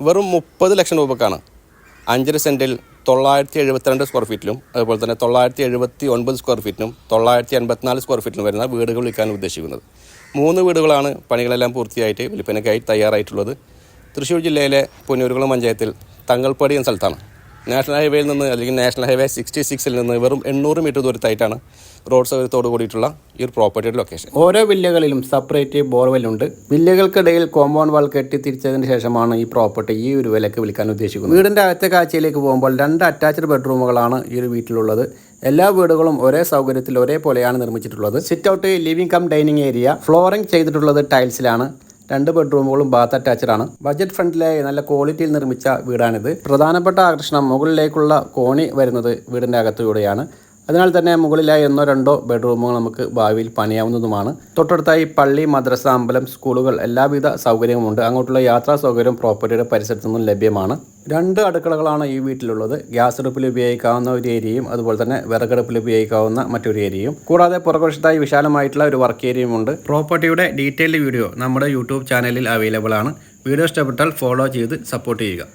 വെറും 30 ലക്ഷം രൂപക്കാണ് 5 സെൻറ്റിൽ 972 സ്ക്വയർ ഫീറ്റിലും അതുപോലെ തന്നെ 979 സ്ക്വയർ ഫീറ്റിനും 984 സ്ക്വയർ ഫീറ്റിലും വരുന്ന വീടുകൾ വിൽക്കാൻ ഉദ്ദേശിക്കുന്നത്. 3 വീടുകളാണ് പണികളെല്ലാം പൂർത്തിയായിട്ട് വിൽപ്പനയ്ക്കായി തയ്യാറായിട്ടുള്ളത്. തൃശ്ശൂർ ജില്ലയിലെ പുന്നൂരുകുളം പഞ്ചായത്തിൽ തങ്ങൾപ്പടി എന്ന സ്ഥലത്താണ്. നാഷണൽ ഹൈവേയിൽ നിന്ന് അല്ലെങ്കിൽ നാഷണൽ ഹൈവേ 66 നിന്ന് വെറും 800 മീറ്റർ ദൂരത്തായിട്ടാണ് റോഡ് സൗകര്യത്തോട് കൂടിയിട്ടുള്ള ഈ ഒരു പ്രോപ്പർട്ടിയുടെ ലൊക്കേഷൻ. ഓരോ വില്ലകളിലും സെപ്പറേറ്റ് ബോർവെല്ലുണ്ട്. വില്ലകൾക്കിടയിൽ കോമ്പൗണ്ട് വാൾ കെട്ടി തിരിച്ചതിന് ശേഷമാണ് ഈ പ്രോപ്പർട്ടി ഈ ഒരു വിലക്ക് വിൽക്കാൻ ഉദ്ദേശിക്കുന്നത്. വീടിൻ്റെ അകത്തെ കാഴ്ചയിലേക്ക് പോകുമ്പോൾ 2 അറ്റാച്ച്ഡ് ബെഡ്റൂമുകളാണ് ഈ ഒരു വീട്ടിലുള്ളത്. എല്ലാ വീടുകളും ഒരേ സൗകര്യത്തിൽ ഒരേപോലെയാണ് നിർമ്മിച്ചിട്ടുള്ളത്. Sit out, living cum dining area, flooring ചെയ്തിട്ടുള്ളത് ടൈൽസിലാണ്. 2 ബെഡ്റൂമുകളും ബാത്ത് അറ്റാച്ച്ഡ് ആണ്. ബഡ്ജറ്റ് ഫ്രണ്ട്ലിയായി നല്ല ക്വാളിറ്റിയിൽ നിർമ്മിച്ച വീടാണിത്. പ്രധാനപ്പെട്ട ആകർഷണം മുകളിലേക്കുള്ള കോണി വരുന്നത് വീടിൻ്റെ അകത്തൂടെയാണ്. അതിനാൽ തന്നെ മുകളിലായി 1-2 ബെഡ്റൂമുകൾ നമുക്ക് ഭാവിയിൽ പണിയാവുന്നതുമാണ്. തൊട്ടടുത്തായി പള്ളി, മദ്രസ, അമ്പലം, സ്കൂളുകൾ എല്ലാവിധ സൗകര്യങ്ങളുമുണ്ട്. അങ്ങോട്ടുള്ള യാത്രാ സൗകര്യം പ്രോപ്പർട്ടിയുടെ പരിസരത്തു നിന്നും ലഭ്യമാണ്. 2 അടുക്കളകളാണ് ഈ വീട്ടിലുള്ളത്. ഗ്യാസ് അടുപ്പിൽ ഉപയോഗിക്കാവുന്ന ഒരു ഏരിയയും അതുപോലെ തന്നെ വിറകടുപ്പിൽ ഉപയോഗിക്കാവുന്ന മറ്റൊരു ഏരിയയും, കൂടാതെ പുറകുവശത്തായി വിശാലമായിട്ടുള്ള ഒരു വർക്ക് ഏരിയയും ഉണ്ട്. പ്രോപ്പർട്ടിയുടെ ഡീറ്റെയിൽഡ് വീഡിയോ നമ്മുടെ യൂട്യൂബ് ചാനലിൽ അവൈലബിൾ ആണ്. വീഡിയോ ഇഷ്ടപ്പെട്ടാൽ ഫോളോ ചെയ്ത് സപ്പോർട്ട് ചെയ്യുക.